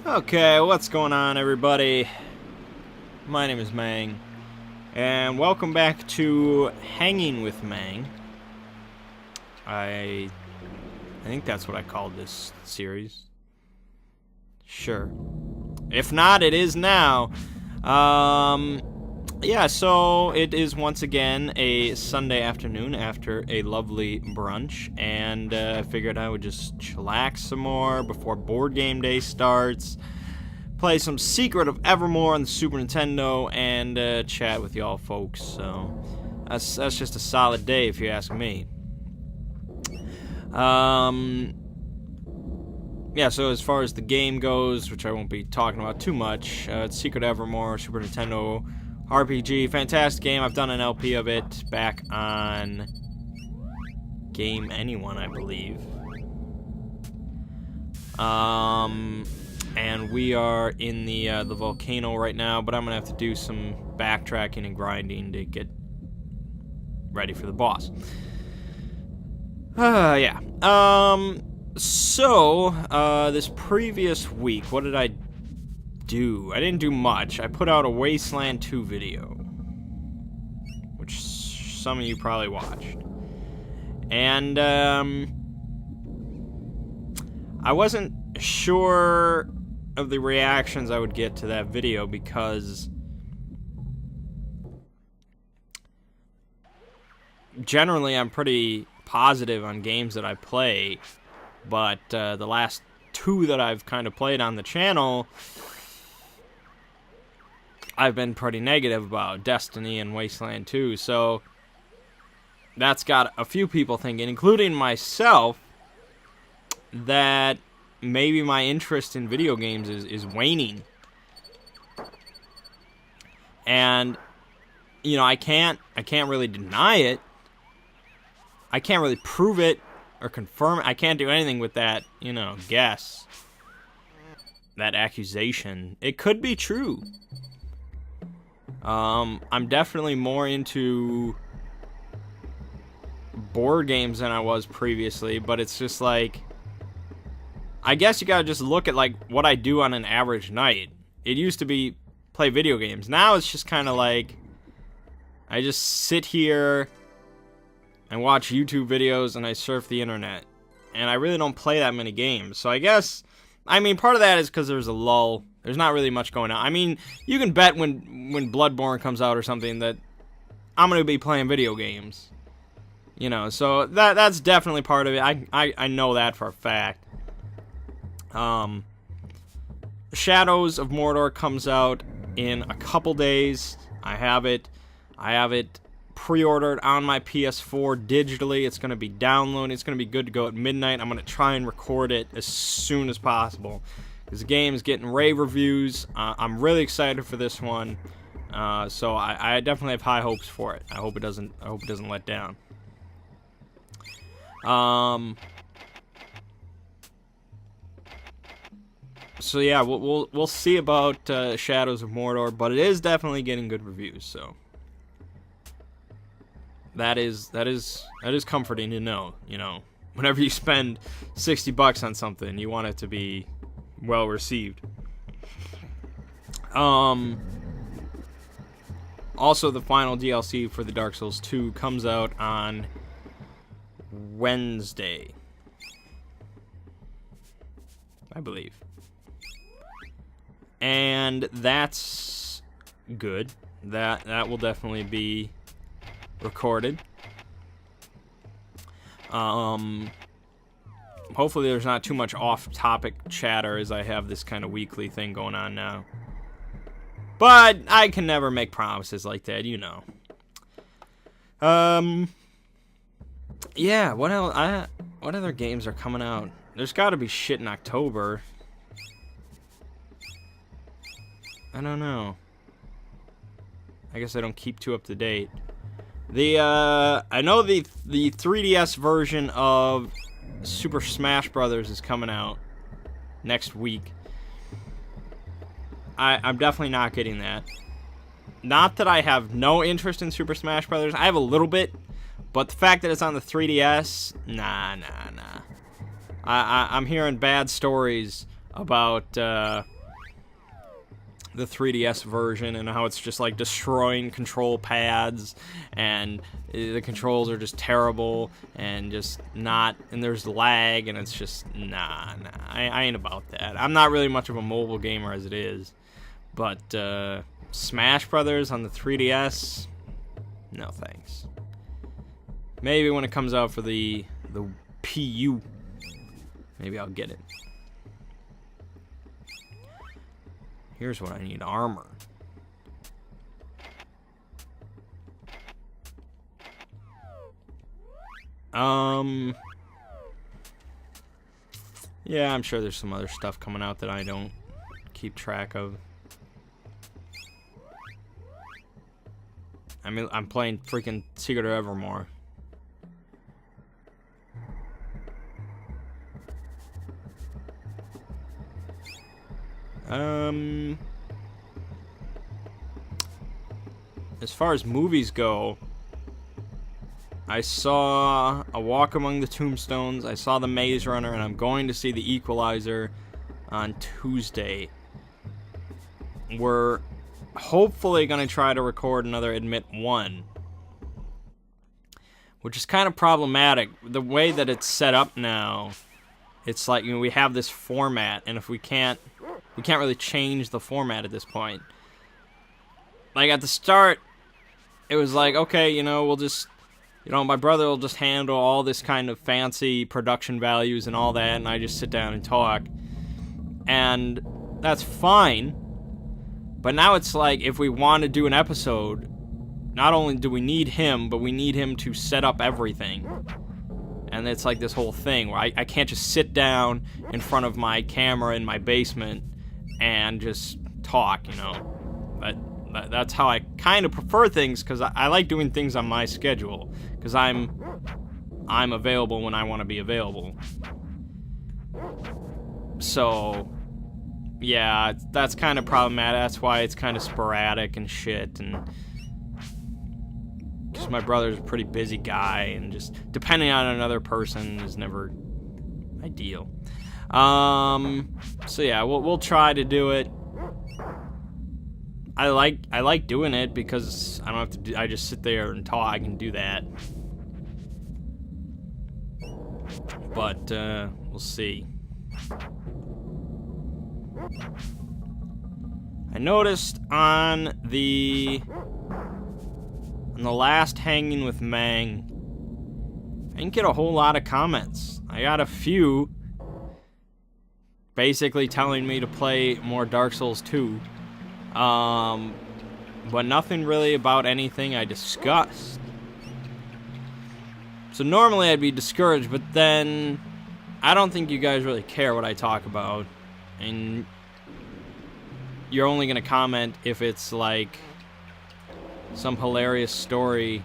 Okay, what's going on, everybody? My name is Mangg, and welcome back to Hanging with Mangg. I think that's what I called this series. Sure. If not, it is now. Yeah, so it is once again a Sunday afternoon after a lovely brunch, and I figured I would just chillax some more before board game day starts, play some Secret of Evermore on the Super Nintendo, and chat with y'all folks. So that's just a solid day if you ask me. Yeah, so as far as the game goes, which I won't be talking about too much, it's Secret Evermore, Super Nintendo RPG, fantastic game. I've done an LP of it back on Game Anyone, I believe. And we are in the volcano right now, but I'm gonna have to do some backtracking and grinding to get ready for the boss. Yeah. So this previous week, what did I do? I didn't do much. I put out a Wasteland 2 video, which some of you probably watched. And I wasn't sure of the reactions I would get to that video because generally I'm pretty positive on games that I play, but the last two that I've kind of played on the channel, I've been pretty negative about, Destiny and Wasteland 2, so that's got a few people thinking, including myself, that maybe my interest in video games is waning. And, you know, I can't really deny it. I can't really prove it or confirm it. I can't do anything with that, you know, guess. That accusation. It could be true. I'm definitely more into board games than I was previously, but it's just like, I guess you gotta just look at like what I do on an average night. It used to be play video games. Now it's just kind of like I just sit here and watch YouTube videos and I surf the internet. And I really don't play that many games. So I guess, I mean, part of that is because there's a lull. There's not really much going on. I mean, you can bet when Bloodborne comes out or something that I'm going to be playing video games. You know, so that's definitely part of it. I know that for a fact. Shadows of Mordor comes out in a couple days. I have it pre-ordered on my PS4 digitally. It's going to be downloaded. It's going to be good to go at midnight. I'm going to try and record it as soon as possible because the game is getting rave reviews. I'm really excited for this one. So I definitely have high hopes for it. I hope it doesn't let down. So yeah, we'll see about Shadows of Mordor, but it is definitely getting good reviews. So that is comforting to know. You know, whenever you spend $60 on something, you want it to be well received. Also, the final DLC for the Dark Souls 2 comes out on Wednesday, I believe. And that's good. That will definitely be recorded. Hopefully there's not too much off-topic chatter as I have this kind of weekly thing going on now. But I can never make promises like that, you know. Yeah, what else? What other games are coming out? There's got to be shit in October. I don't know. I guess I don't keep too up to date. I know the 3DS version of Super Smash Brothers is coming out next week. I'm definitely not getting that. Not that I have no interest in Super Smash Brothers. I have a little bit, but the fact that it's on the 3DS, nah. I'm hearing bad stories about the 3DS version and how it's just like destroying control pads, and the controls are just terrible and just not, and there's lag, and it's just nah. I ain't about that. I'm not really much of a mobile gamer as it is, but Smash Brothers on the 3DS, no thanks. Maybe when it comes out for the PU, maybe I'll get it. Here's what I need: armor. Yeah, I'm sure there's some other stuff coming out that I don't keep track of. I mean, I'm playing freaking Secret of Evermore. As far as movies go, I saw A Walk Among the Tombstones, I saw The Maze Runner, and I'm going to see The Equalizer on Tuesday. We're hopefully going to try to record another Admit 1, which is kind of problematic. The way that it's set up now, it's like, you know, we have this format, and if we can't really change the format at this point. Like, at the start, it was like, okay, you know, we'll just, you know, my brother will just handle all this kind of fancy production values and all that, and I just sit down and talk. And that's fine. But now it's like, if we want to do an episode, not only do we need him, but we need him to set up everything. And it's like this whole thing where I can't just sit down in front of my camera in my basement and just talk, you know. That's how I kind of prefer things, because I like doing things on my schedule, because I'm available when I want to be available. So, yeah, that's kind of problematic. That's why it's kind of sporadic and shit, and because my brother's a pretty busy guy, and just depending on another person is never ideal. So yeah, we'll try to do it. I like doing it because I don't have to do, I just sit there and talk. I can do that. But we'll see. I noticed on the last Hanging with Mangg, I didn't get a whole lot of comments. I got a few basically telling me to play more Dark Souls 2. But nothing really about anything I discussed. So normally I'd be discouraged, but then I don't think you guys really care what I talk about, and you're only gonna comment if it's like some hilarious story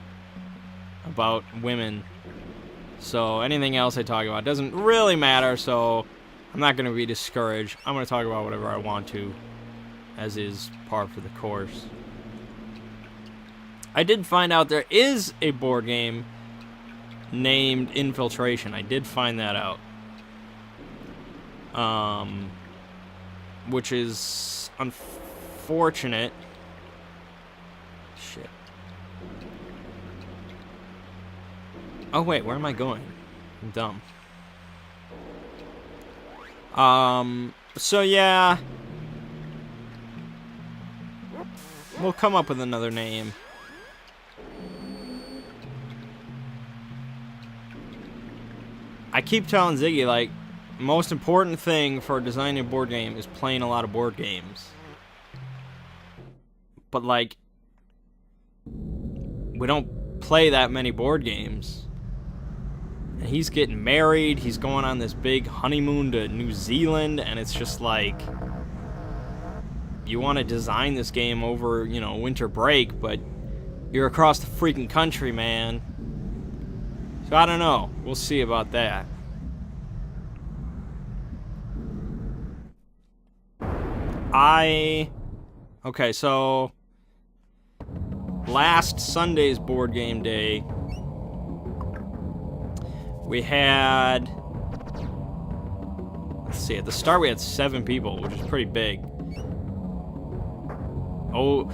about women. So anything else I talk about doesn't really matter, so I'm not gonna be discouraged. I'm gonna talk about whatever I want to, as is par for the course. I did find out there is a board game named Infiltration. I did find that out. Which is unfortunate. Shit. Oh wait, where am I going? I'm dumb. So yeah, we'll come up with another name. I keep telling Ziggy, like, most important thing for designing a board game is playing a lot of board games. But, like, we don't play that many board games. And he's getting married, he's going on this big honeymoon to New Zealand, and it's just like, you want to design this game over, you know, winter break, but you're across the freaking country, man. So I don't know. We'll see about that. Okay, so last Sunday's board game day, we had, let's see. At the start, we had 7 people, which is pretty big. Oh,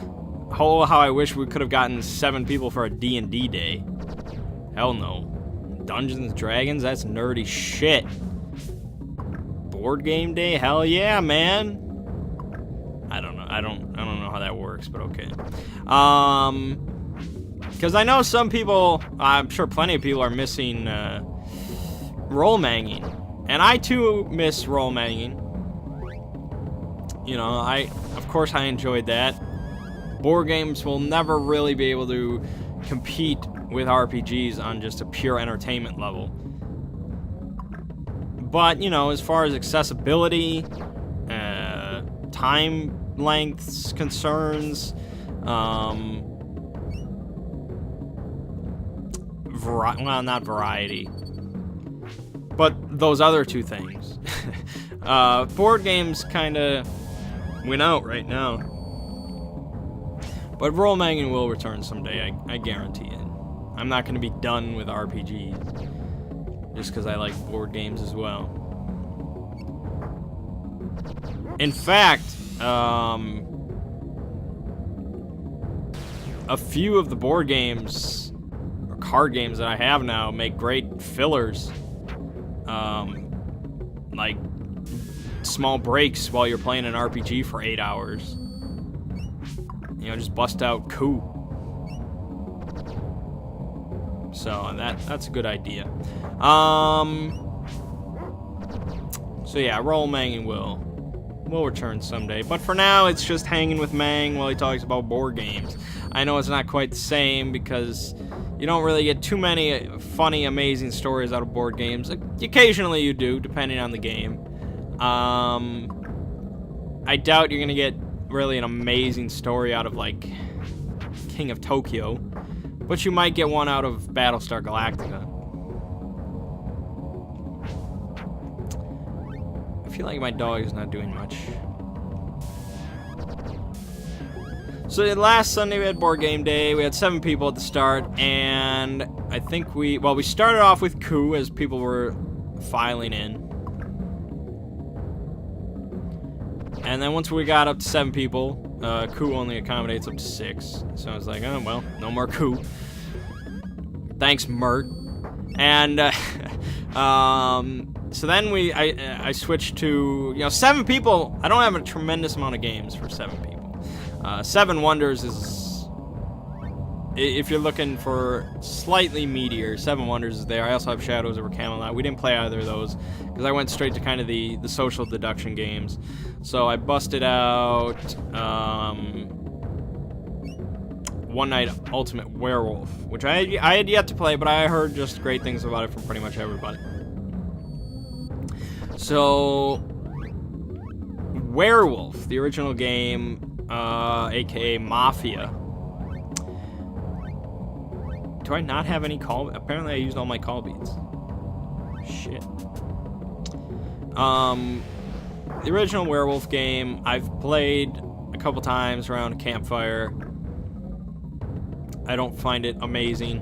how I wish we could have gotten 7 people for a D&D day. Hell no. Dungeons & Dragons? That's nerdy shit. Board game day? Hell yeah, man. I don't know. I don't know how that works, but okay. Because I know some people, I'm sure plenty of people are missing role manging. And I too miss role manging. You know, of course I enjoyed that. Board games will never really be able to compete with RPGs on just a pure entertainment level. But, you know, as far as accessibility, time lengths concerns, well, not variety, but those other 2 things. Board games kind of win out right now. But role manging will return someday, I guarantee it. I'm not going to be done with RPGs just because I like board games as well. In fact, a few of the board games or card games that I have now make great fillers. Like small breaks while you're playing an RPG for 8 hours. You know, just bust out coup. So that's a good idea. So yeah, role manging will return someday. But for now, it's just hanging with Mangg while he talks about board games. I know it's not quite the same because you don't really get too many funny, amazing stories out of board games. Occasionally you do, depending on the game. I doubt you're gonna get really an amazing story out of, like, King of Tokyo. But you might get one out of Battlestar Galactica. I feel like my dog is not doing much. So last Sunday we had board game day. We had 7 people at the start, and I think we started off with coup as people were filing in. And then once we got up to 7 people, coup only accommodates up to 6. So I was like, oh, well, no more coup. Thanks, Mert. And, so then I switched to, 7 people. I don't have a tremendous amount of games for 7 people. 7 Wonders is, if you're looking for slightly meatier, 7 Wonders is there. I also have Shadows over Camelot. We didn't play either of those because I went straight to kind of the social deduction games. So I busted out One Night Ultimate Werewolf, which I had yet to play, but I heard just great things about it from pretty much everybody. So Werewolf, the original game, aka Mafia. Do I not have any call? Apparently I used all my call beats. Shit. The original Werewolf game, I've played a couple times around a campfire. I don't find it amazing.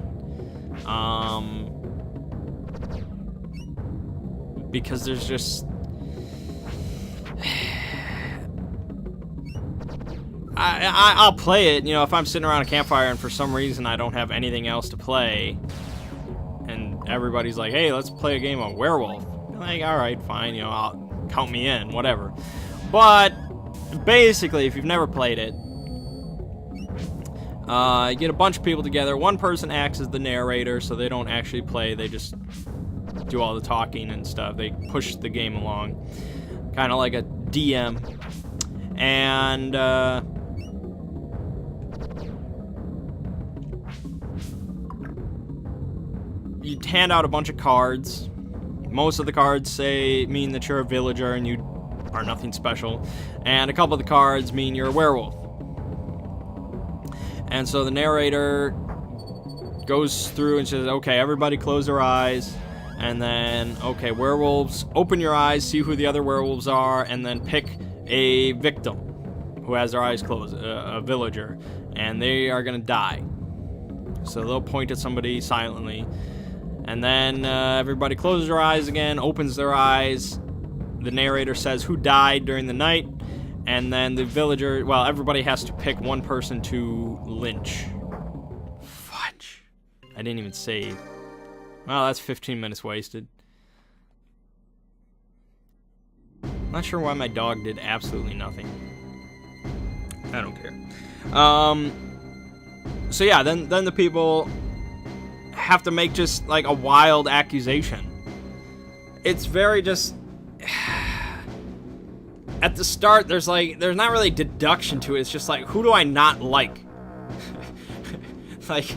Because there's just... I'll play it, if I'm sitting around a campfire and for some reason I don't have anything else to play, and everybody's like, hey, let's play a game of Werewolf. I'm like, alright, fine, I'll count me in, whatever. But basically, if you've never played it, you get a bunch of people together. One person acts as the narrator, so they don't actually play, they just do all the talking and stuff. They push the game along, kind of like a DM. And you hand out a bunch of cards. Most of the cards mean that you're a villager and you are nothing special, and a couple of the cards mean you're a werewolf. And so the narrator goes through and says, okay, everybody close their eyes, and then, okay, werewolves, open your eyes, see who the other werewolves are, and then pick a victim who has their eyes closed, a villager, and they are gonna die. So they'll point at somebody silently, and then everybody closes their eyes again, opens their eyes, the narrator says who died during the night, and then the villager, well, everybody has to pick one person to lynch. Fudge. I didn't even save. Well, that's 15 minutes wasted. Not sure why my dog did absolutely nothing. I don't care. So yeah, then the people have to make just like a wild accusation. It's very just at the start there's not really deduction to it. It's just like, who do I not like? Like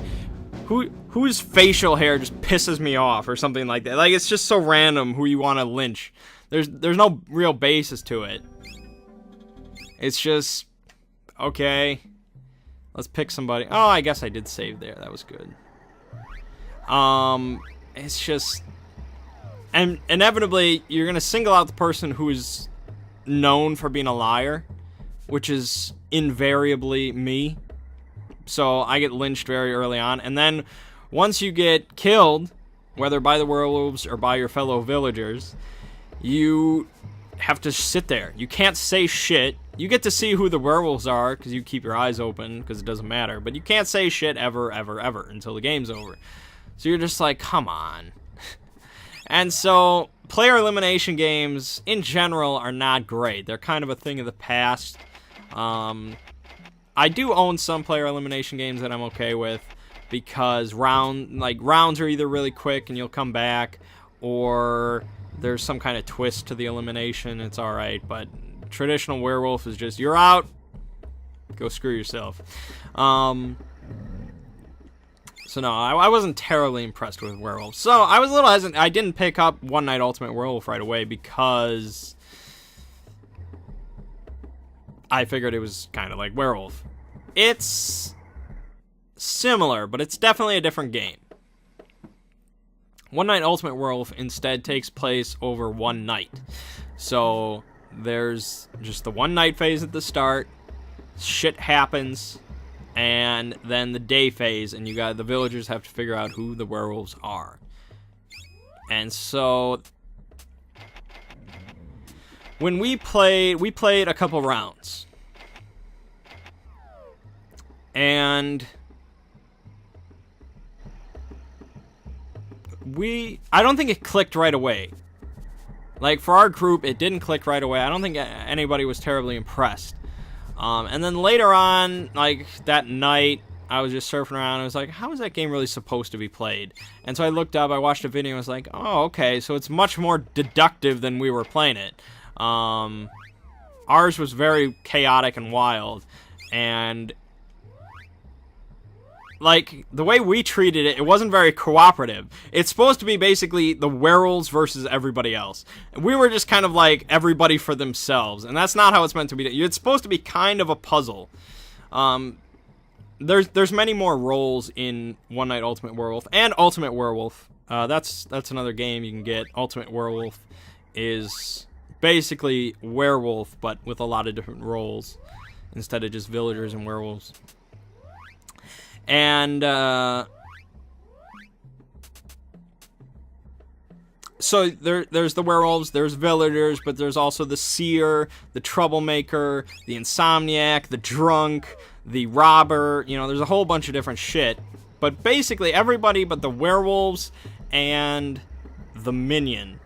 whose facial hair just pisses me off or something like that. Like, it's just so random who you want to lynch. There's no real basis to it. It's just okay. Let's pick somebody. Oh, I guess I did save there. That was good. It's just, and inevitably you're gonna single out the person who is known for being a liar, which is invariably me. So I get lynched very early on, and then once you get killed, whether by the werewolves or by your fellow villagers, you have to sit there. You can't say shit. You get to see who the werewolves are because you keep your eyes open because it doesn't matter, but you can't say shit ever until the game's over. So you're just like, come on. And so player elimination games in general are not great. They're kind of a thing of the past. I do own some player elimination games that I'm okay with because rounds are either really quick and you'll come back, or there's some kind of twist to the elimination. It's alright, but traditional werewolf is just, you're out, go screw yourself. So no, I wasn't terribly impressed with werewolf. So I was a little hesitant. I didn't pick up One Night Ultimate Werewolf right away because I figured it was kind of like werewolf. It's similar, but it's definitely a different game. One Night Ultimate Werewolf instead takes place over one night. So there's just the one night phase at the start, shit happens, and then the day phase, and the villagers have to figure out who the werewolves are. And so when we played a couple rounds. And I don't think it clicked right away. Like, for our group, it didn't click right away. I don't think anybody was terribly impressed. And then later on, like, that night, I was just surfing around, and I was like, how is that game really supposed to be played? And so I looked up, I watched a video, and I was like, oh, okay, so it's much more deductive than we were playing it. Ours was very chaotic and wild, and like, the way we treated it, it wasn't very cooperative. It's supposed to be basically the werewolves versus everybody else. We were just kind of like everybody for themselves, and that's not how it's meant to be. It's supposed to be kind of a puzzle. There's many more roles in One Night Ultimate Werewolf and Ultimate Werewolf. That's another game you can get. Ultimate Werewolf is basically werewolf, but with a lot of different roles instead of just villagers and werewolves. And so there's the werewolves, there's villagers, but there's also the seer, the troublemaker, the insomniac, the drunk, the robber. You know, there's a whole bunch of different shit. But basically everybody but the werewolves and the minion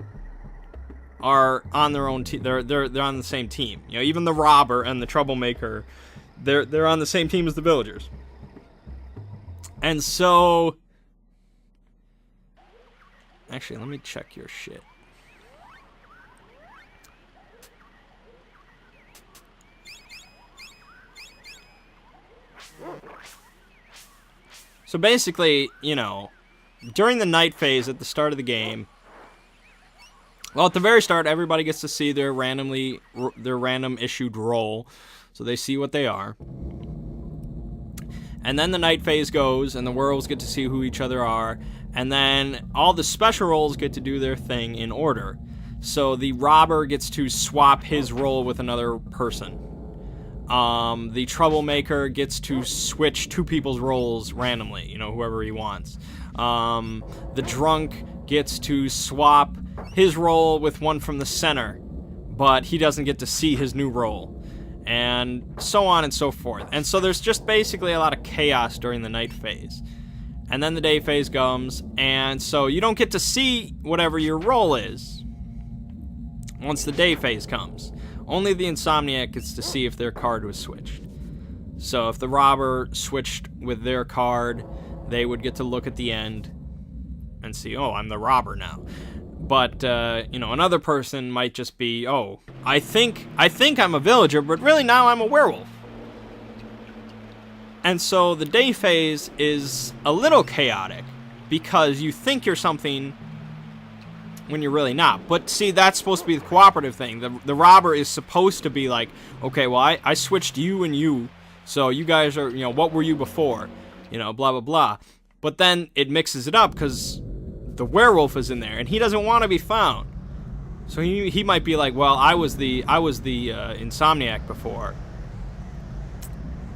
are on their own team. They're on the same team. You know, even the robber and the troublemaker, they're on the same team as the villagers. And so, actually, let me check your shit. So basically, you know, during the night phase at the start of the game, well, at the very start, everybody gets to see their random issued role, so they see what they are. And then the night phase goes, and the werewolves get to see who each other are, and then all the special roles get to do their thing in order. So the robber gets to swap his role with another person. The troublemaker gets to switch two people's roles randomly, you know, whoever he wants. The drunk gets to swap his role with one from the center. but he doesn't get to see his new role, and so on and so forth. And so there's just basically a lot of chaos during the night phase. And then the day phase comes, and so you don't get to see whatever your role is once the day phase comes. Only the Insomniac gets to see if their card was switched. So if the robber switched with their card, they would get to look at the end and see, oh, I'm the robber now. But, another person might just be, oh, I think I'm a villager, but really now I'm a werewolf. And so the day phase is a little chaotic because you think you're something when you're really not. But see, that's supposed to be the cooperative thing. The robber is supposed to be like, okay, well, I switched you and you, so you guys are, what were you before? Blah, blah, blah. But then it mixes it up because the werewolf is in there and he doesn't want to be found. So he might be like, well, I was the Insomniac before,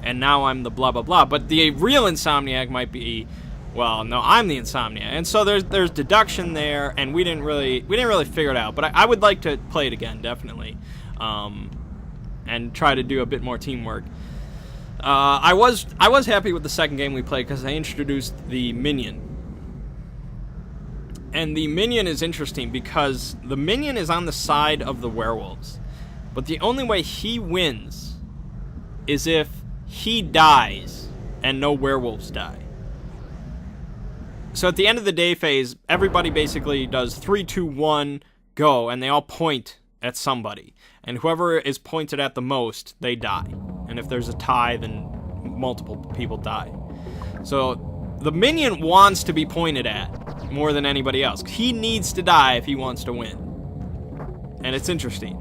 and now I'm the blah blah blah. But the real Insomniac might be, well, no, I'm the Insomniac. And so there's deduction there, and we didn't really figure it out. But I would like to play it again, definitely, and try to do a bit more teamwork. I was happy with the second game we played because I introduced the minion. And the minion is interesting because the minion is on the side of the werewolves. But the only way he wins is if he dies and no werewolves die. So at the end of the day phase, everybody basically does 3, 2, 1, go, and they all point at somebody. And whoever is pointed at the most, they die. And if there's a tie, then multiple people die. So the minion wants to be pointed at more than anybody else. He needs to die if he wants to win. And it's interesting.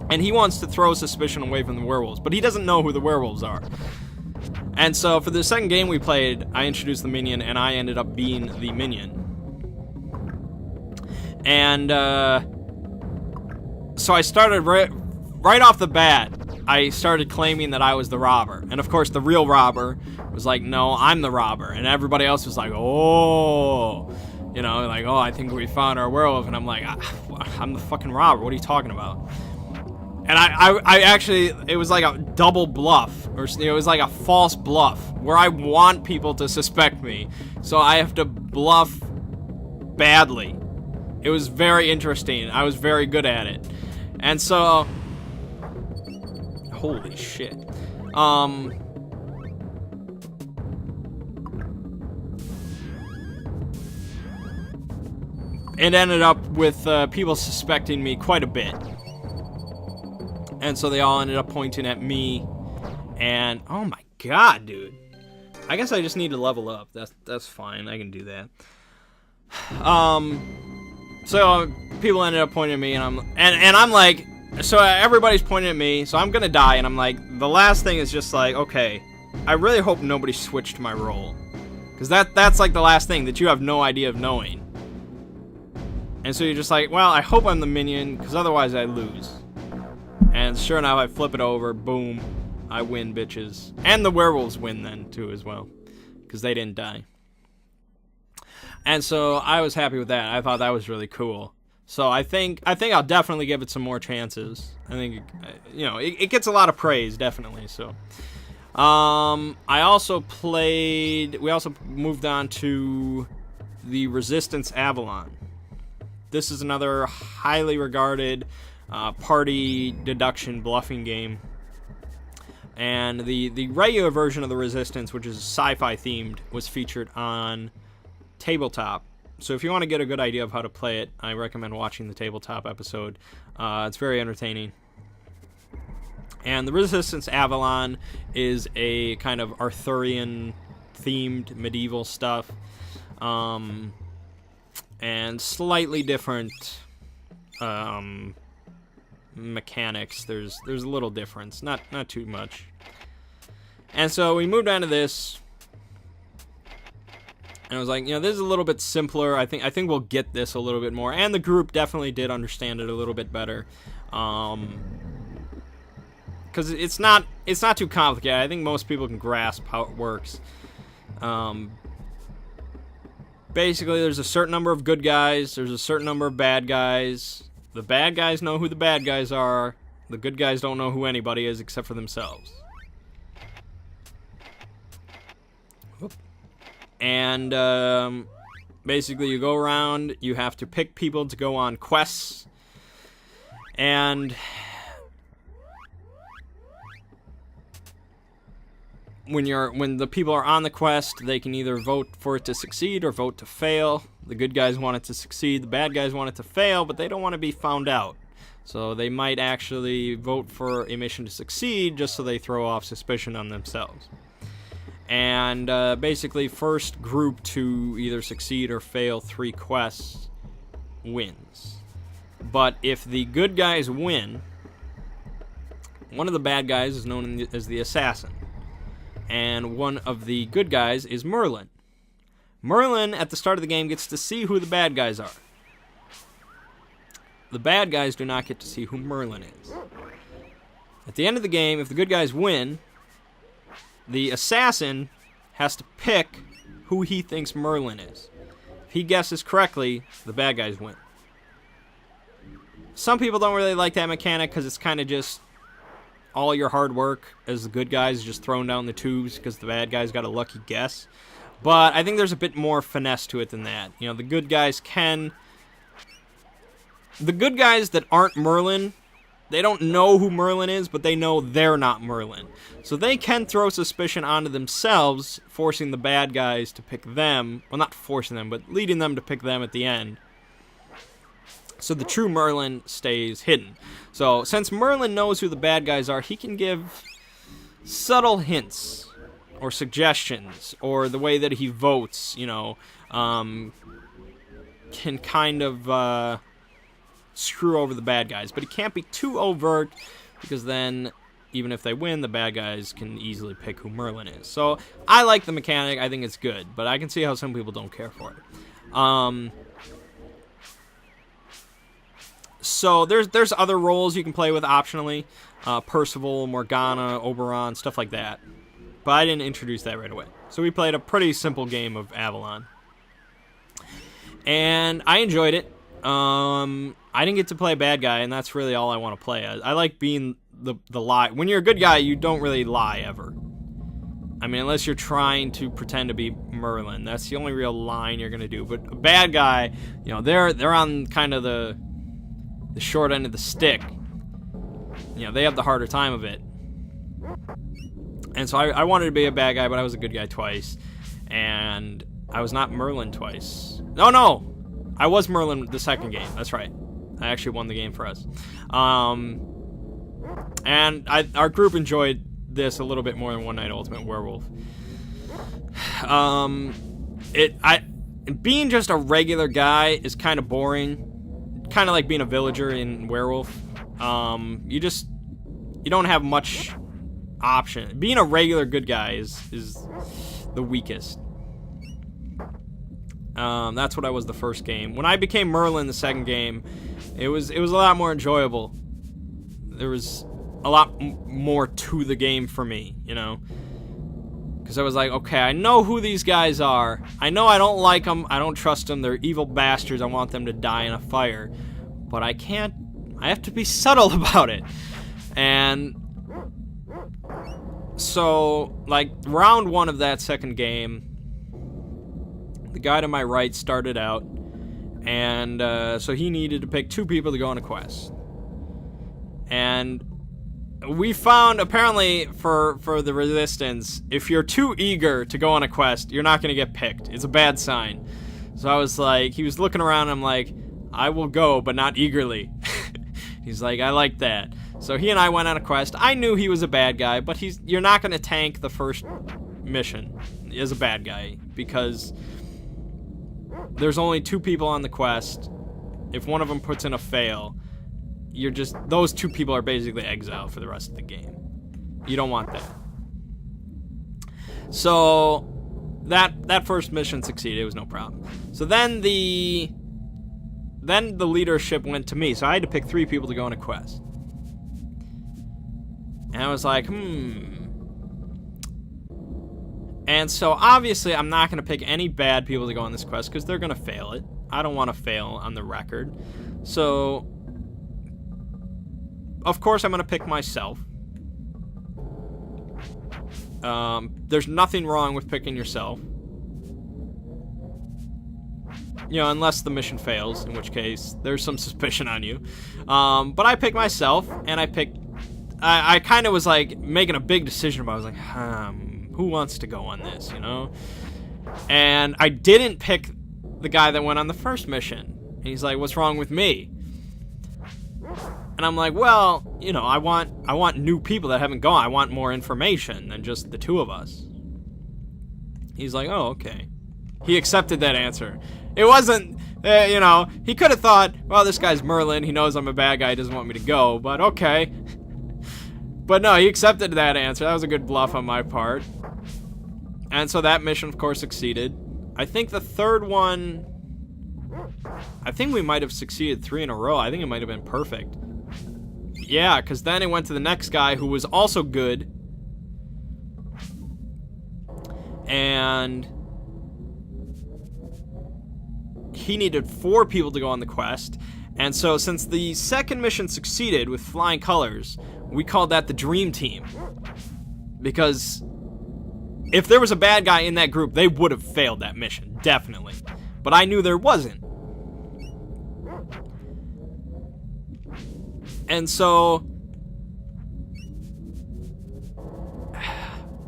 And he wants to throw suspicion away from the werewolves, but he doesn't know who the werewolves are. And so for the second game we played, I introduced the minion, and I ended up being the minion. And so I started right off the bat, I started claiming that I was the robber. And of course the real robber was like, no, I'm the robber. And everybody else was like, oh, like, oh, I think we found our werewolf. And I'm like, I'm the fucking robber. What are you talking about? And I actually, it was like a double bluff, or it was like a false bluff, where I want people to suspect me, so I have to bluff badly. It was very interesting. I was very good at it. And so, holy shit. It ended up with people suspecting me quite a bit. And so they all ended up pointing at me, and oh my god, dude. I guess I just need to level up. That's fine. I can do that. So people ended up pointing at me, and I'm like, so everybody's pointing at me, so I'm gonna die, and I'm like, the last thing is just like, okay, I really hope nobody switched my role, because that's like the last thing that you have no idea of knowing. And so you're just like, well, I hope I'm the minion, because otherwise I lose. And sure enough, I flip it over, boom, I win, bitches. And the werewolves win then, too, as well, because they didn't die. And so I was happy with that. I thought that was really cool. So I think I'll definitely give it some more chances. I think, it gets a lot of praise, definitely, so. We also moved on to the Resistance Avalon. This is another highly regarded party deduction bluffing game, and the regular version of the Resistance, which is sci-fi themed, was featured on Tabletop. So if you want to get a good idea of how to play it, I recommend watching the Tabletop episode. It's very entertaining. And the Resistance Avalon is a kind of Arthurian themed medieval stuff, and slightly different mechanics. There's a little difference, not too much. And so we moved on to this, and I was like, this is a little bit simpler. I think we'll get this a little bit more, and the group definitely did understand it a little bit better, because it's not too complicated. I think most people can grasp how it works. Basically, there's a certain number of good guys, there's a certain number of bad guys, The bad guys know who the bad guys are. The good guys don't know who anybody is except for themselves. And basically you go around, you have to pick people to go on quests. And when the people are on the quest, they can either vote for it to succeed or vote to fail. The good guys want it to succeed, the bad guys want it to fail, but they don't want to be found out. So they might actually vote for a mission to succeed just so they throw off suspicion on themselves. And basically, first group to either succeed or fail 3 quests wins. But if the good guys win, one of the bad guys is known as the assassin. And one of the good guys is Merlin. Merlin, at the start of the game, gets to see who the bad guys are. The bad guys do not get to see who Merlin is. At the end of the game, if the good guys win, the assassin has to pick who he thinks Merlin is. If he guesses correctly, the bad guys win. Some people don't really like that mechanic because it's kind of just all your hard work as the good guys is just thrown down the tubes because the bad guys got a lucky guess. But I think there's a bit more finesse to it than that. You know, the good guys that aren't Merlin, they don't know who Merlin is, but they know they're not Merlin. So they can throw suspicion onto themselves, forcing the bad guys to pick them. Well, not forcing them, but leading them to pick them at the end. So the true Merlin stays hidden. So since Merlin knows who the bad guys are, he can give subtle hints or suggestions, or the way that he votes, you know, can kind of screw over the bad guys. But it can't be too overt, because then even if they win, the bad guys can easily pick who Merlin is. So I like the mechanic. I think it's good, but I can see how some people don't care for it. So there's other roles you can play with optionally. Percival, Morgana, Oberon, stuff like that. But I didn't introduce that right away. So we played a pretty simple game of Avalon. And I enjoyed it. I didn't get to play a bad guy, and that's really all I want to play. I like being the lie. When you're a good guy, you don't really lie ever. I mean, unless you're trying to pretend to be Merlin. That's the only real lying you're going to do. But a bad guy, you know, they're on kind of the short end of the stick. You know, they have the harder time of it. And so I wanted to be a bad guy, but I was a good guy twice. And I was not Merlin twice. No! I was Merlin the second game. That's right. I actually won the game for us. And our group enjoyed this a little bit more than One Night Ultimate Werewolf. Being just a regular guy is kind of boring. Kind of like being a villager in Werewolf. You don't have much option. Being a regular good guy is the weakest. That's what I was the first game. When I became Merlin the second game, it was a lot more enjoyable. There was a lot more to the game for me, you know? Because I was like, okay, I know who these guys are. I know I don't like them. I don't trust them. They're evil bastards. I want them to die in a fire. But I have to be subtle about it. And so, like, round 1 of that second game, the guy to my right started out, and so he needed to pick 2 people to go on a quest. And we found, apparently, for the Resistance, if you're too eager to go on a quest, you're not going to get picked. It's a bad sign. So I was like, he was looking around, and I'm like, I will go, but not eagerly. He's like, I like that. So he and I went on a quest. I knew he was a bad guy, but you're not going to tank the first mission as a bad guy, because there's only 2 people on the quest. If one of them puts in a fail, those 2 people are basically exiled for the rest of the game. You don't want that. So that first mission succeeded. It was no problem. So then the leadership went to me. So I had to pick 3 people to go on a quest. And I was like, And so, obviously, I'm not going to pick any bad people to go on this quest, because they're going to fail it. I don't want to fail on the record. So, of course, I'm gonna pick myself. There's nothing wrong with picking yourself. You know, unless the mission fails, in which case there's some suspicion on you. But I picked myself, and I kind of was like making a big decision about it. I was like, who wants to go on this, you know? And I didn't pick the guy that went on the first mission. And he's like, what's wrong with me? And I'm like, well, you know, I want new people that haven't gone. I want more information than just the two of us. He's like, oh, okay. He accepted that answer. It wasn't, you know, he could have thought, well, this guy's Merlin. He knows I'm a bad guy. He doesn't want me to go, but okay. But no, he accepted that answer. That was a good bluff on my part. And so that mission, of course, succeeded. I think the third one, I think we might have succeeded 3 in a row. I think it might have been perfect. Yeah, because then it went to the next guy who was also good. And he needed 4 people to go on the quest. And so since the second mission succeeded with flying colors, we called that the Dream Team. Because if there was a bad guy in that group, they would have failed that mission, definitely. But I knew there wasn't. And so,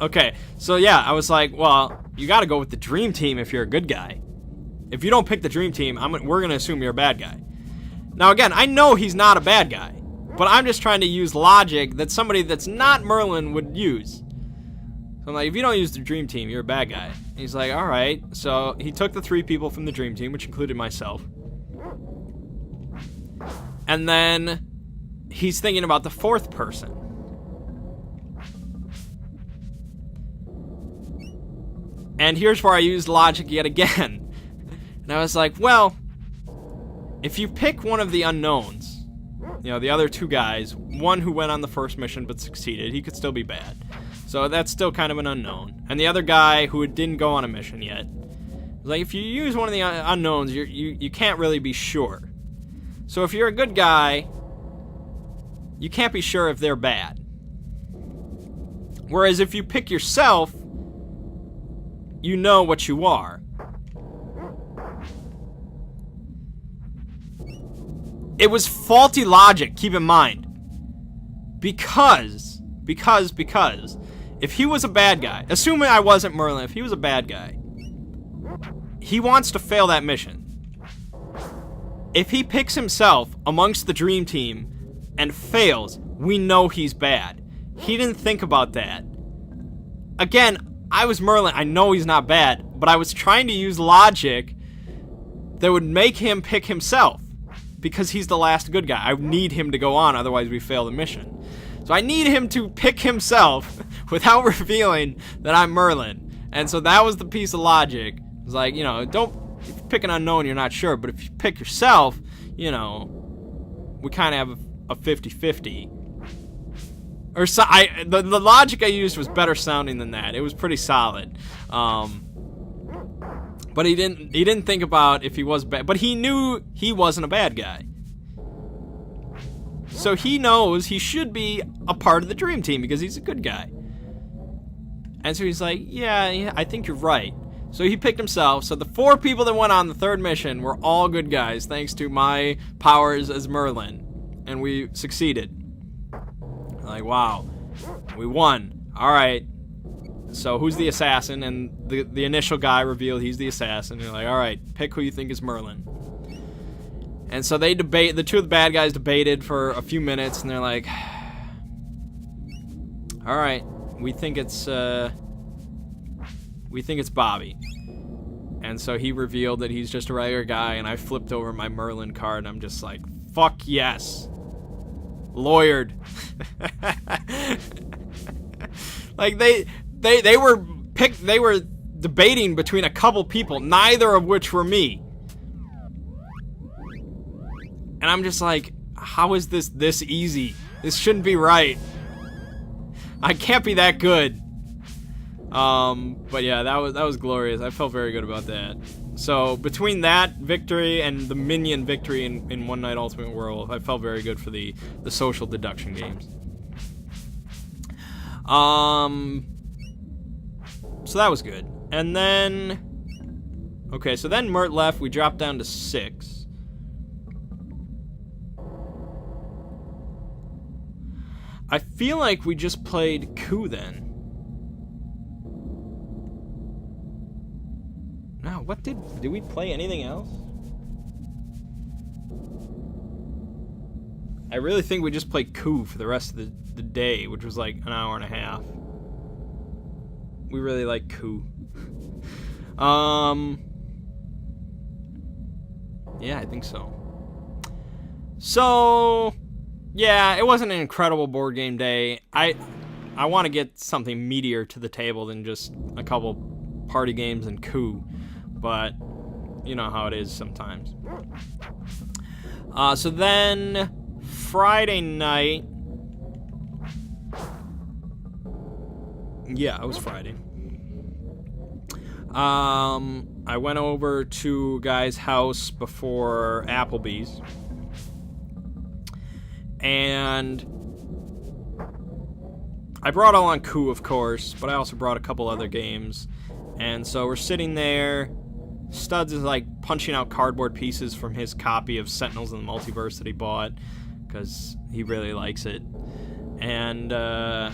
okay, so yeah, I was like, well, you gotta go with the Dream Team if you're a good guy. If you don't pick the Dream Team, we're gonna assume you're a bad guy. Now again, I know he's not a bad guy, but I'm just trying to use logic that somebody that's not Merlin would use. So I'm like, if you don't use the Dream Team, you're a bad guy. And he's like, alright. So he took the 3 people from the Dream Team, which included myself. And then he's thinking about the 4th person. And here's where I used logic yet again. And I was like, well, if you pick one of the unknowns, you know, the other 2 guys, one who went on the first mission but succeeded, he could still be bad. So that's still kind of an unknown. And the other guy who didn't go on a mission yet, like, if you use one of the unknowns, you can't really be sure. So if you're a good guy, you can't be sure if they're bad. Whereas if you pick yourself, you know what you are. It was faulty logic, keep in mind. Because if he was a bad guy, assuming I wasn't Merlin, if he was a bad guy, he wants to fail that mission. If he picks himself amongst the Dream Team and fails, we know he's bad. He didn't think about that. Again, I was Merlin. I know he's not bad, but I was trying to use logic that would make him pick himself because he's the last good guy. I need him to go on, otherwise we fail the mission. So I need him to pick himself without revealing that I'm Merlin. And so that was the piece of logic. It was like, you know, don't if you pick an unknown, you're not sure, but if you pick yourself, you know, we kind of have a 50-50. Or so the logic I used was better sounding than that. It was pretty solid. But he didn't think about if he was bad, but he knew he wasn't a bad guy. So he knows he should be a part of the Dream Team because he's a good guy. And so he's like, yeah, I think you're right. So he picked himself. So the 4 people that went on the 3rd mission were all good guys thanks to my powers as Merlin. And we succeeded. Like, wow, we won. All right. So who's the assassin? And the initial guy revealed he's the assassin. And they're like, all right, pick who you think is Merlin. And so they debate. The 2 of the bad guys debated for a few minutes, and they're like, all right, we think it's Bobby. And so he revealed that he's just a regular guy, and I flipped over my Merlin card, and I'm just like, fuck yes. Lawyered. Like they were debating between a couple people, neither of which were me. And I'm just like, how is this easy? This shouldn't be right. I can't be that good. But yeah, that was glorious. I felt very good about that. So between that victory and the minion victory in One Night Ultimate World, I felt very good for the social deduction games. So that was good. And then, okay, so then Mert left. We dropped down to 6. I feel like we just played Coup then. No, what did we play anything else? I really think we just played Coup for the rest of the day, which was like an hour and a half. We really like Coup. Yeah, I think so. So, yeah, it wasn't an incredible board game day. I want to get something meatier to the table than just a couple party games and Coup, but you know how it is sometimes. So then Friday night, yeah, it was Friday. I went over to a guy's house before Applebee's, and I brought along Coup, of course, but I also brought a couple other games. And so we're sitting there. Studs is like punching out cardboard pieces from his copy of Sentinels in the Multiverse that he bought because he really likes it. And I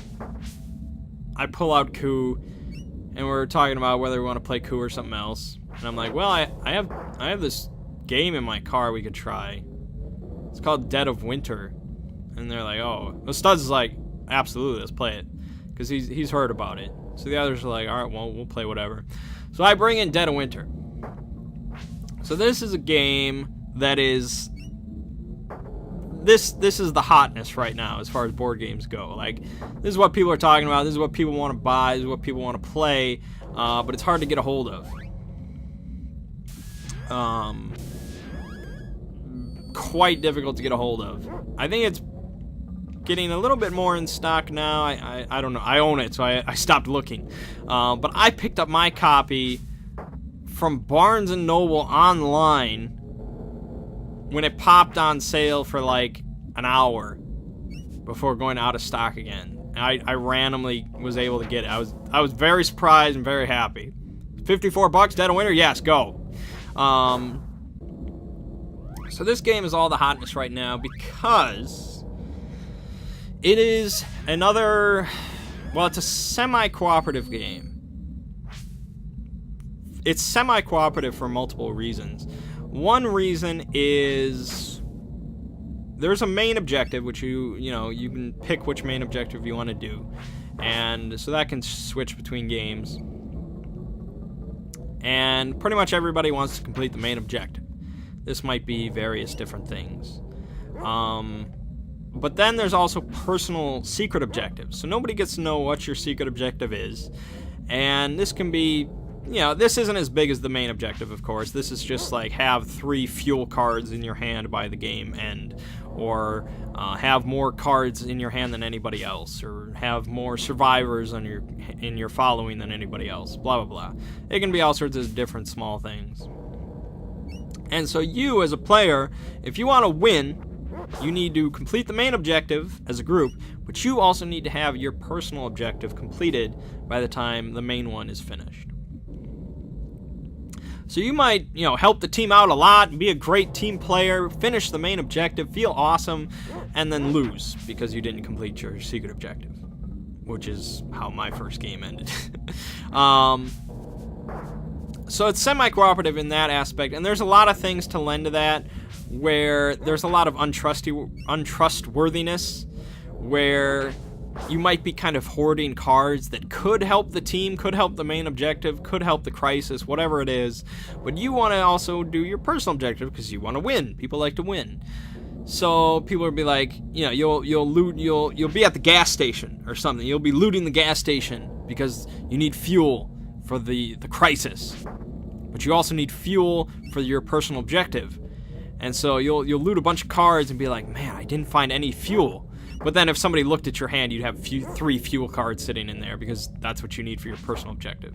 pull out Coup, and we're talking about whether we want to play Coup or something else. And I'm like, well, I have this game in my car we could try. It's called Dead of Winter. And they're like, oh. Well, Studs is like, absolutely, let's play it. Because he's heard about it. So the others are like, all right, well, we'll play whatever. So I bring in Dead of Winter. So this is a game that is... This is the hotness right now as far as board games go. Like, this is what people are talking about. This is what people want to buy. This is what people want to play. But it's hard to get a hold of. Quite difficult to get a hold of. I think it's getting a little bit more in stock now. I don't know. I own it, so I stopped looking. But I picked up my copy from Barnes & Noble online when it popped on sale for like an hour before going out of stock again. I randomly was able to get it. I was very surprised and very happy. $54, Dead of Winter? Yes, go. So this game is all the hotness right now because it is another, well, it's a semi-cooperative game. It's semi-cooperative for multiple reasons. One reason is there's a main objective, which you can pick which main objective you want to do. And so that can switch between games. And pretty much everybody wants to complete the main objective. This might be various different things. But then there's also personal secret objectives. So nobody gets to know what your secret objective is. And this can be, this isn't as big as the main objective, of course. This is just like have 3 fuel cards in your hand by the game end. Or have more cards in your hand than anybody else. Or have more survivors in your following than anybody else. Blah, blah, blah. It can be all sorts of different small things. And so you, as a player, if you want to win, you need to complete the main objective as a group, but you also need to have your personal objective completed by the time the main one is finished. So you might, help the team out a lot, be a great team player, finish the main objective, feel awesome, and then lose because you didn't complete your secret objective, which is how my first game ended. So it's semi-cooperative in that aspect, and there's a lot of things to lend to that, where there's a lot of untrustworthiness, where you might be kind of hoarding cards that could help the team, could help the main objective, could help the crisis, whatever it is, but you want to also do your personal objective because you want to win. People like to win. So people will be like, you'll be at the gas station or something. You'll be looting the gas station because you need fuel for the crisis, but you also need fuel for your personal objective. And so you'll loot a bunch of cards and be like, man, I didn't find any fuel. But then if somebody looked at your hand, you'd have 3 fuel cards sitting in there because that's what you need for your personal objective.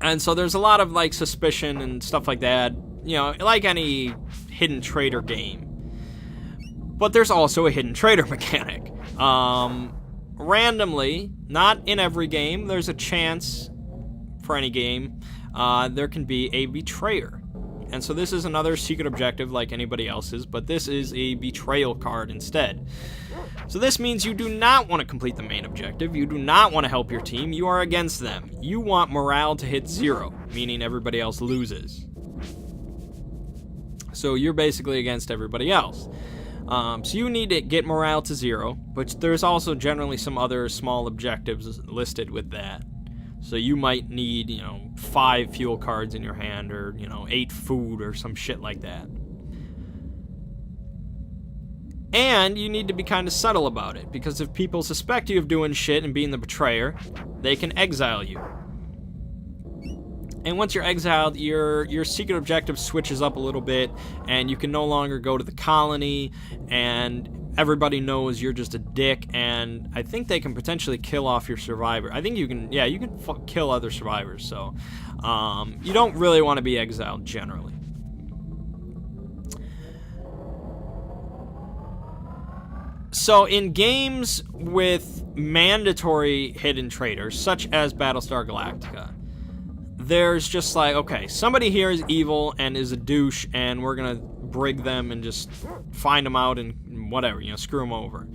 And so there's a lot of, like, suspicion and stuff like that, you know, like any hidden traitor game. But there's also a hidden traitor mechanic. Randomly, not in every game, there's a chance for any game, there can be a betrayer. And so this is another secret objective like anybody else's, but this is a betrayal card instead. So this means you do not want to complete the main objective, you do not want to help your team, you are against them. You want morale to hit 0, meaning everybody else loses. So you're basically against everybody else. So you need to get morale to 0, but there's also generally some other small objectives listed with that. So you might need, you know, 5 fuel cards in your hand, or, you know, 8 food or some shit like that. And you need to be kind of subtle about it, because if people suspect you of doing shit and being the betrayer, they can exile you. And once you're exiled, your secret objective switches up a little bit, and you can no longer go to the colony, and everybody knows you're just a dick, and I think they can potentially kill off your survivor. I think you can, yeah, you can kill other survivors, so you don't really want to be exiled generally. So in games with mandatory hidden traitors, such as Battlestar Galactica, there's just like, okay, somebody here is evil and is a douche, and we're gonna brig them and just find them out and whatever, you know, screw them over.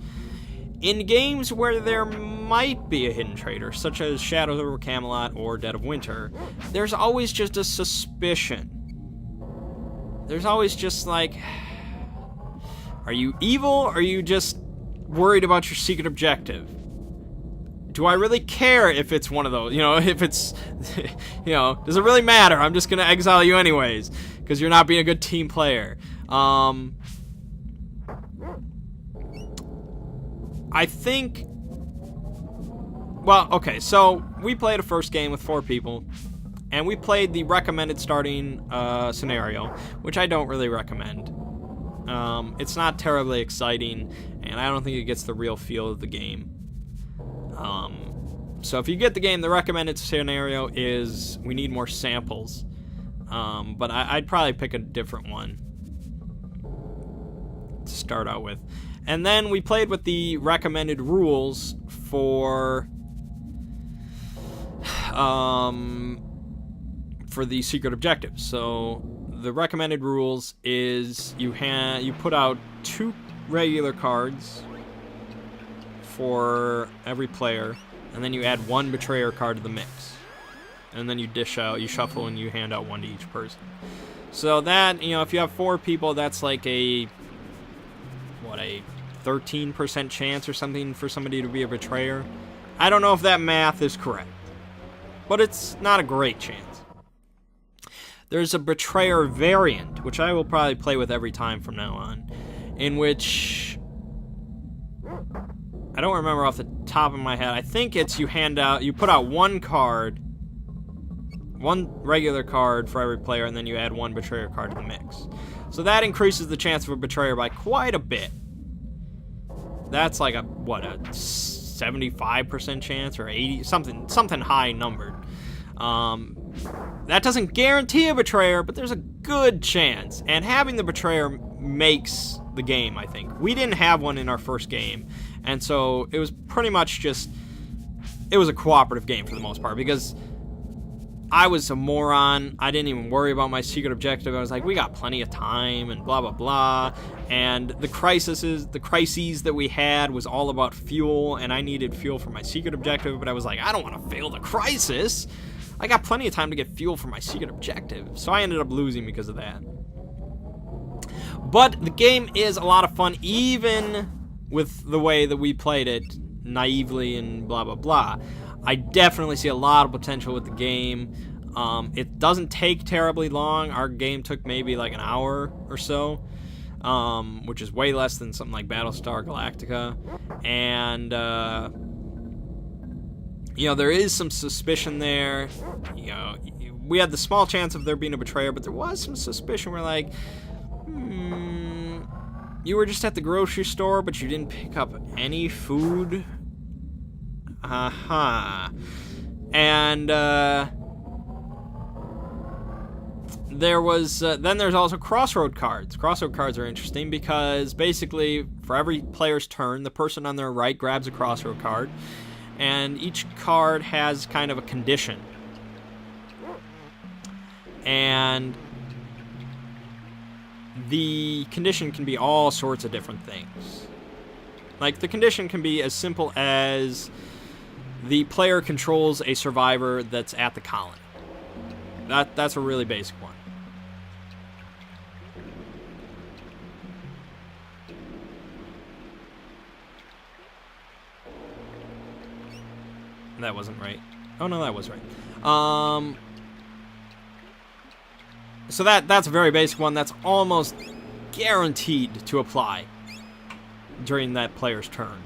In games where there might be a hidden traitor, such as Shadows over Camelot or Dead of Winter, there's always just a suspicion. There's always just like, are you evil, or are you just worried about your secret objective? Do I really care if it's one of those? You know, if it's, you know, does it really matter? I'm just going to exile you anyways, because you're not being a good team player. I think, well, okay, so we played a first game with 4 people, and we played the recommended starting scenario, which I don't really recommend. It's not terribly exciting, and I don't think it gets the real feel of the game. So if you get the game, the recommended scenario is we need more samples. But I'd probably pick a different one to start out with. And then we played with the recommended rules for the secret objectives. So the recommended rules is you put out 2 regular cards for every player, and then you add 1 betrayer card to the mix, and then you shuffle, and you hand out 1 to each person. So that, you know, if you have 4 people, that's like a 13% chance or something for somebody to be a betrayer. I don't know if that math is correct, but it's not a great chance. There's a betrayer variant, which I will probably play with every time from now on, in which I don't remember off the top of my head. I think it's you put out 1 card, 1 regular card for every player, and then you add 1 betrayer card to the mix. So that increases the chance of a betrayer by quite a bit. That's like a 75% chance or 80, something high numbered. That doesn't guarantee a betrayer, but there's a good chance. And having the betrayer makes the game, I think. We didn't have one in our first game, and so it was pretty much just, it was a cooperative game for the most part, because I was a moron. I didn't even worry about my secret objective. I was like, we got plenty of time and blah, blah, blah. And the crises that we had was all about fuel, and I needed fuel for my secret objective, but I was like, I don't want to fail the crisis. I got plenty of time to get fuel for my secret objective. So I ended up losing because of that. But the game is a lot of fun, even with the way that we played it naively and blah, blah, blah. I definitely see a lot of potential with the game. It doesn't take terribly long. Our game took maybe like an hour or so, which is way less than something like Battlestar Galactica. And, you know, there is some suspicion there. You know, we had the small chance of there being a betrayer, but there was some suspicion. We're like, you were just at the grocery store, but you didn't pick up any food. And there was then there's also crossroad cards. Crossroad cards are interesting because basically for every player's turn, the person on their right grabs a crossroad card, and each card has kind of a condition. And the condition can be all sorts of different things. Like, the condition can be as simple as the player controls a survivor that's at the colony. That's a really basic one. That wasn't right. Oh, no, that was right. So that's a very basic one. That's almost guaranteed to apply during that player's turn.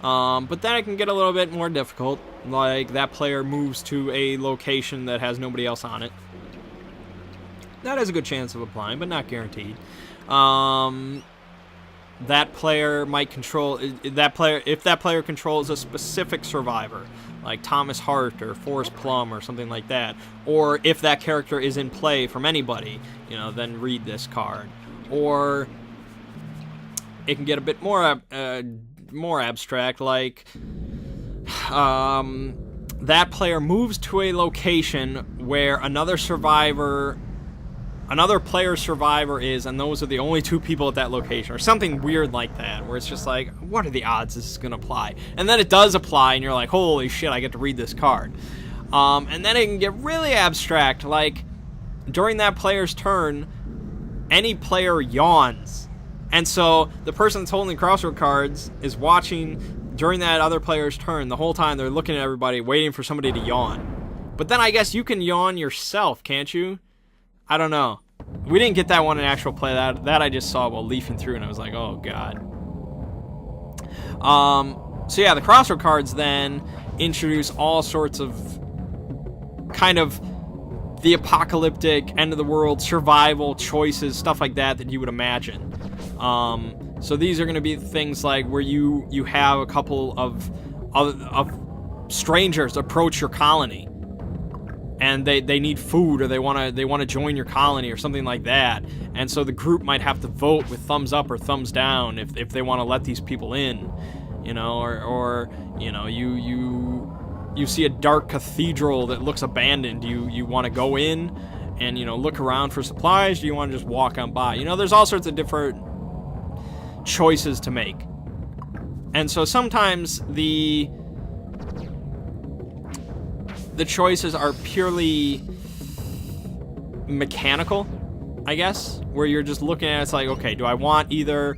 But then it can get a little bit more difficult. Like, that player moves to a location that has nobody else on it. That has a good chance of applying, but not guaranteed. That player might control if that player controls a specific survivor, like Thomas Hart or Forrest Plum or something like that, or if that character is in play from anybody, then read this card. Or it can get a bit more abstract, like that player moves to a location where another player's survivor is, and those are the only two people at that location, or something weird like that, where it's just like, what are the odds this is going to apply? And then it does apply, and you're like, holy shit, I get to read this card. And then it can get really abstract, like, during that player's turn, any player yawns. And so the person that's holding crossroad cards is watching during that other player's turn. The whole time they're looking at everybody, waiting for somebody to yawn. But then I guess you can yawn yourself, can't you? I don't know. We didn't get that one in actual play. That I just saw while leafing through, and I was like, oh, God. So yeah, the crossroad cards then introduce all sorts of kind of the apocalyptic, end-of-the-world, survival choices, stuff like that you would imagine. So these are going to be things like where you have a couple of strangers approach your colony, and they need food, or they want to join your colony or something like that. And so the group might have to vote with thumbs up or thumbs down if they want to let these people in, or you see a dark cathedral that looks abandoned. You want to go in and look around for supplies. Do you want to just walk on by? There's all sorts of different choices to make. And so sometimes the choices are purely mechanical, I guess, where you're just looking at it, it's like, okay, do I want to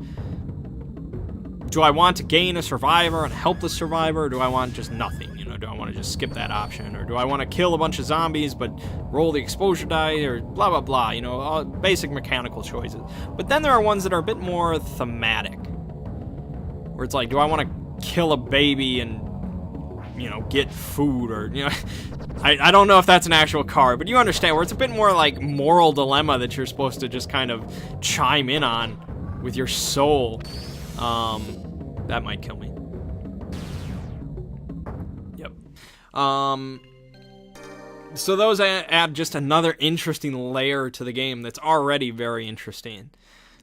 gain a survivor and help the survivor, or do I want just nothing? Do I want to just skip that option, or do I want to kill a bunch of zombies but roll the exposure die, or blah blah blah, all basic mechanical choices. But then there are ones that are a bit more thematic, where it's like, do I want to kill a baby and get food, or I don't know if that's an actual card, but you understand, where it's a bit more like moral dilemma that you're supposed to just kind of chime in on with your soul. That might kill me. Yep. So those add just another interesting layer to the game that's already very interesting.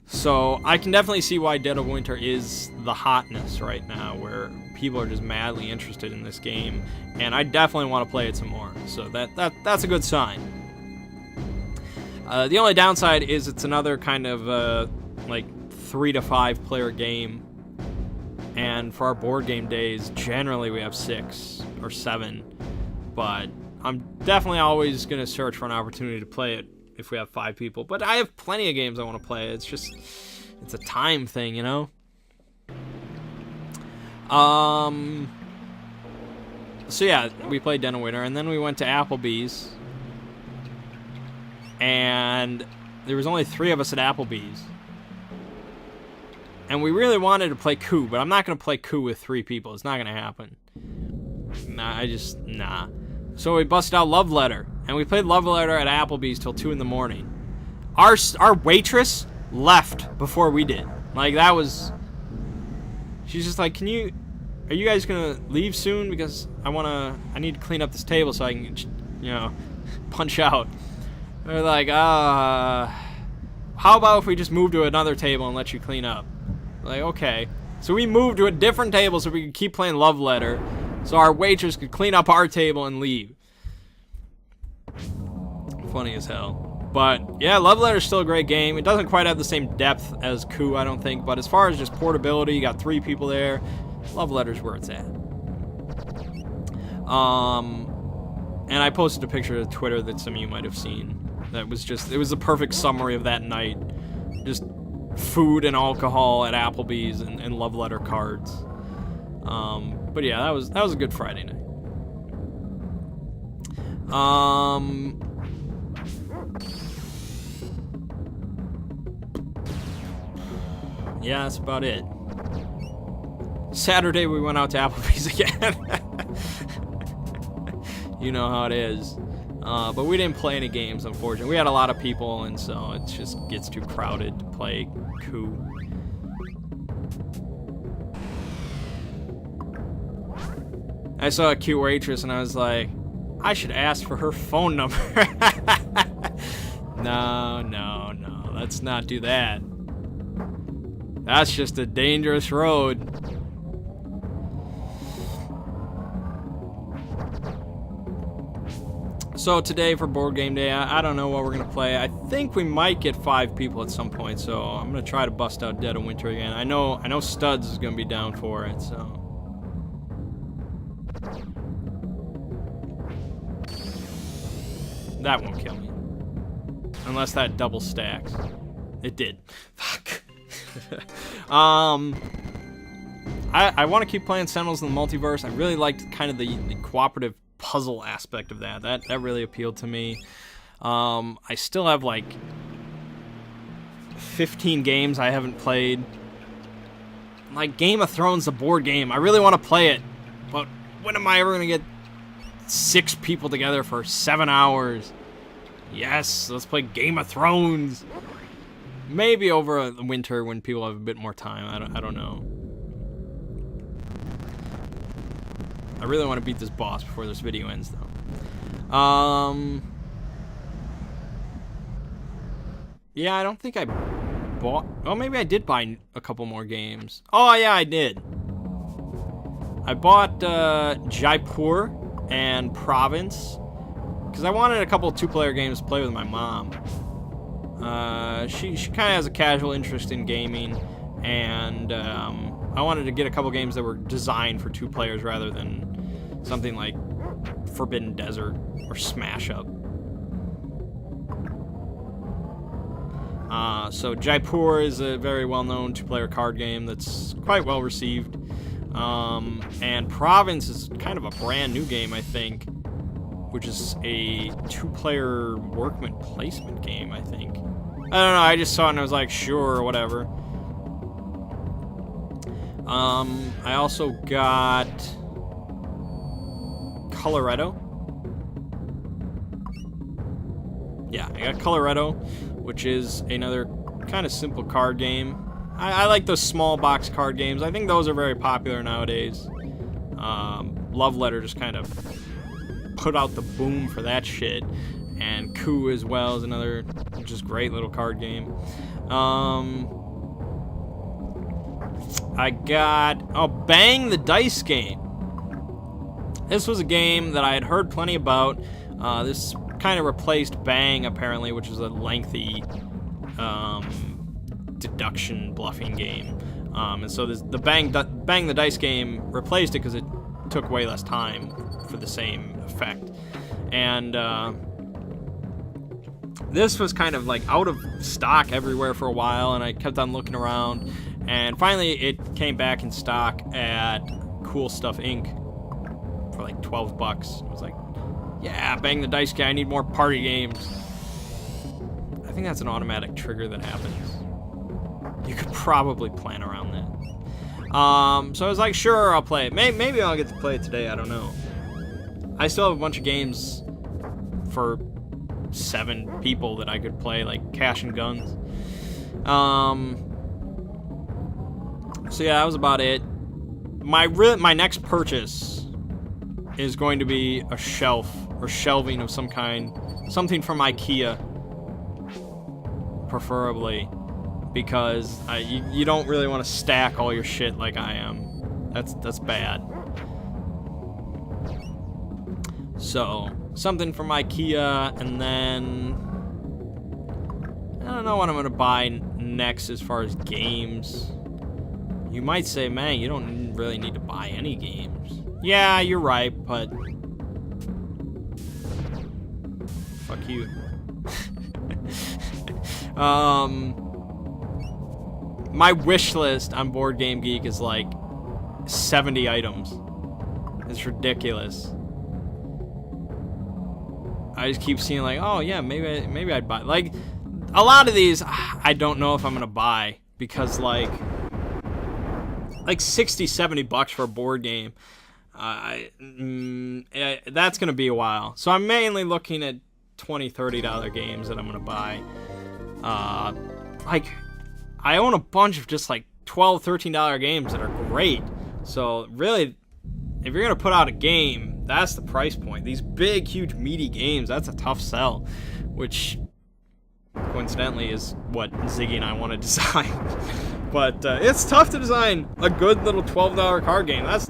So I can definitely see why Dead of Winter is the hotness right now, where people are just madly interested in this game, and I definitely want to play it some more. So that's a good sign. The only downside is it's another kind of like 3 to 5 player game, and for our board game days, generally we have 6 or 7. But I'm definitely always going to search for an opportunity to play it if we have 5 people. But I have plenty of games I want to play. It's a time thing, So yeah, we played Den of Winter, and then we went to Applebee's, and there was only 3 of us at Applebee's, and we really wanted to play Coup, but I'm not going to play Coup with 3 people. It's not going to happen. Nah. So we busted out Love Letter, and we played Love Letter at Applebee's till 2 in the morning. Our waitress left before we did. Like, that was... She's just like, are you guys gonna leave soon? Because I need to clean up this table so I can, punch out. They're like, how about if we just move to another table and let you clean up? Like, okay. So we moved to a different table so we could keep playing Love Letter, so our waitress could clean up our table and leave. Funny as hell. But yeah, Love Letter's still a great game. It doesn't quite have the same depth as Coup, I don't think, but as far as just portability, you got 3 people there. Love Letter's where it's at. And I posted a picture to Twitter that some of you might have seen. That was just, it was the perfect summary of that night. Just food and alcohol at Applebee's and Love Letter cards. But yeah, that was a good Friday night. Yeah, that's about it. Saturday we went out to Applebee's again. You know how it is. But we didn't play any games, unfortunately. We had a lot of people, and so it just gets too crowded to play Coup. I saw a cute waitress, and I was like, I should ask for her phone number. No. Let's not do that. That's just a dangerous road. So today for board game day, I don't know what we're gonna play. I think we might get 5 people at some point, so I'm gonna try to bust out Dead of Winter again. I know Studs is gonna be down for it, so. That won't kill me. Unless that double stacks. It did. Fuck. I want to keep playing Sentinels in the Multiverse. I really liked kind of the cooperative puzzle aspect of that. That really appealed to me. I still have like 15 games I haven't played. Like Game of Thrones, the board game. I really want to play it, but when am I ever going to get 6 people together for 7 hours? Yes, let's play Game of Thrones. Maybe over the winter when people have a bit more time. I don't know. I really want to beat this boss before this video ends, though. Yeah, I don't think I bought... Oh, maybe I did buy a couple more games. Oh, yeah, I did. I bought Jaipur and Province because I wanted a couple 2-player games to play with my mom. She kind of has a casual interest in gaming, and I wanted to get a couple games that were designed for 2 players rather than something like Forbidden Desert or Smash Up. So Jaipur is a very well-known 2-player card game that's quite well received. And Province is kind of a brand new game, I think, which is a 2-player workman placement game, I think. I don't know, I just saw it and I was like, sure, whatever. I also got Coloretto. Yeah, I got Coloretto, which is another kind of simple card game. I like those small box card games. I think those are very popular nowadays. Love Letter just kind of put out the boom for that shit. And Coup as well is another just great little card game. I got Bang the Dice game. This was a game that I had heard plenty about. This kind of replaced Bang, apparently, which is a lengthy deduction bluffing game. And so the Bang the Dice game replaced it because it took way less time for the same effect. And this was kind of like out of stock everywhere for a while, and I kept on looking around, and finally it came back in stock at Cool Stuff Inc. for like $12. I was like, yeah, Bang the Dice guy, I need more party games. I think that's an automatic trigger that happens. You could probably plan around that. So I was like, sure, I'll play it. Maybe I'll get to play it today, I don't know. I still have a bunch of games for 7 people that I could play, like Cash and Guns. So yeah, that was about it. My next purchase is going to be a shelf or shelving of some kind, something from IKEA. preferably, because you don't really want to stack all your shit like I am. That's bad. So, something from IKEA, and then I don't know what I'm gonna buy next as far as games. You might say, man, you don't really need to buy any games. Yeah, you're right, but fuck you. My wish list on Board Game Geek is like 70 items. It's ridiculous. I just keep seeing like, oh yeah, maybe I'd buy. Like, a lot of these, I don't know if I'm gonna buy, because like 60, 70 bucks for a board game, that's gonna be a while. So I'm mainly looking at $20, $30 games that I'm gonna buy. Like, I own a bunch of just like $12, $13 games that are great. So really, if you're gonna put out a game, that's the price point. These big, huge, meaty games, that's a tough sell, which coincidentally is what Ziggy and I want to design. But it's tough to design a good little $12 card game. That's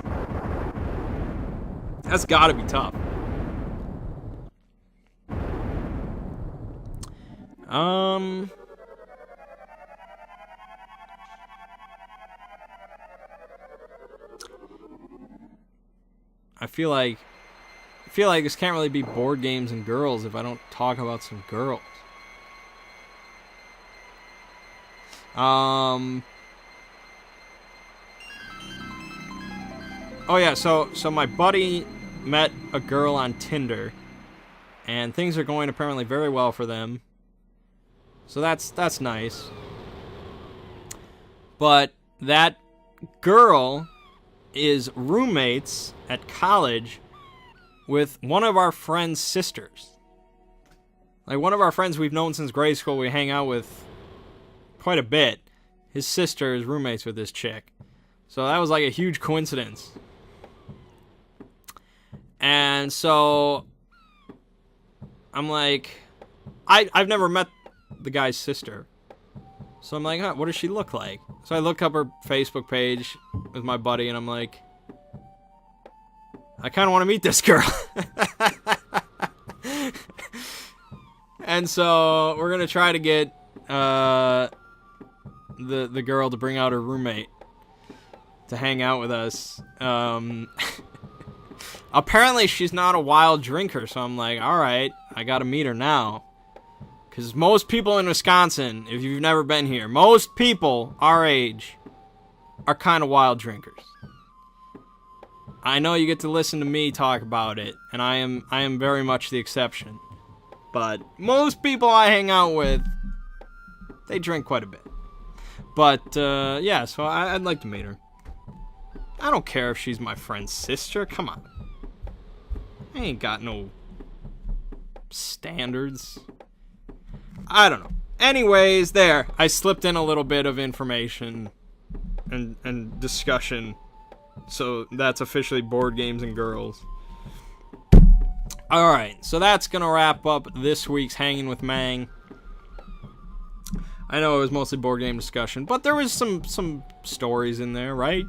gotta be tough. I feel like this can't really be board games and girls if I don't talk about some girls. Oh yeah, so my buddy met a girl on Tinder, and things are going apparently very well for them. So that's nice. But that girl is roommates at college with one of our friend's sisters. Like, one of our friends we've known since grade school, we hang out with quite a bit. His sister is roommates with this chick. So that was like a huge coincidence. And so I'm like, I've never met the guy's sister. So I'm like, huh, what does she look like? So I look up her Facebook page with my buddy, and I'm like, I kind of want to meet this girl. And so we're going to try to get the girl to bring out her roommate to hang out with us. Apparently she's not a wild drinker, so I'm like, all right, I got to meet her now. Because most people in Wisconsin, if you've never been here, most people our age are kind of wild drinkers. I know you get to listen to me talk about it, and I am very much the exception. But most people I hang out with, they drink quite a bit. But, yeah, so I'd like to meet her. I don't care if she's my friend's sister. Come on. I ain't got no standards. I don't know. Anyways, there. I slipped in a little bit of information and discussion. So that's officially board games and girls. Alright, so that's going to wrap up this week's Hanging with Mangg. I know it was mostly board game discussion, but there was some stories in there, right?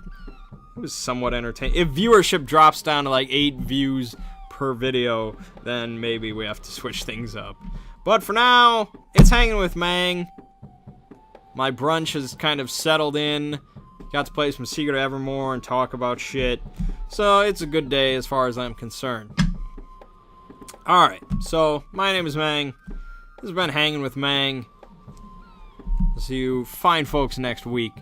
It was somewhat entertaining. If viewership drops down to like 8 views per video, then maybe we have to switch things up. But for now, it's Hanging with Mangg. My brunch has kind of settled in. Got to play some Secret of Evermore and talk about shit. So it's a good day as far as I'm concerned. Alright, so my name is Mangg. This has been Hanging with Mangg. See you fine folks next week.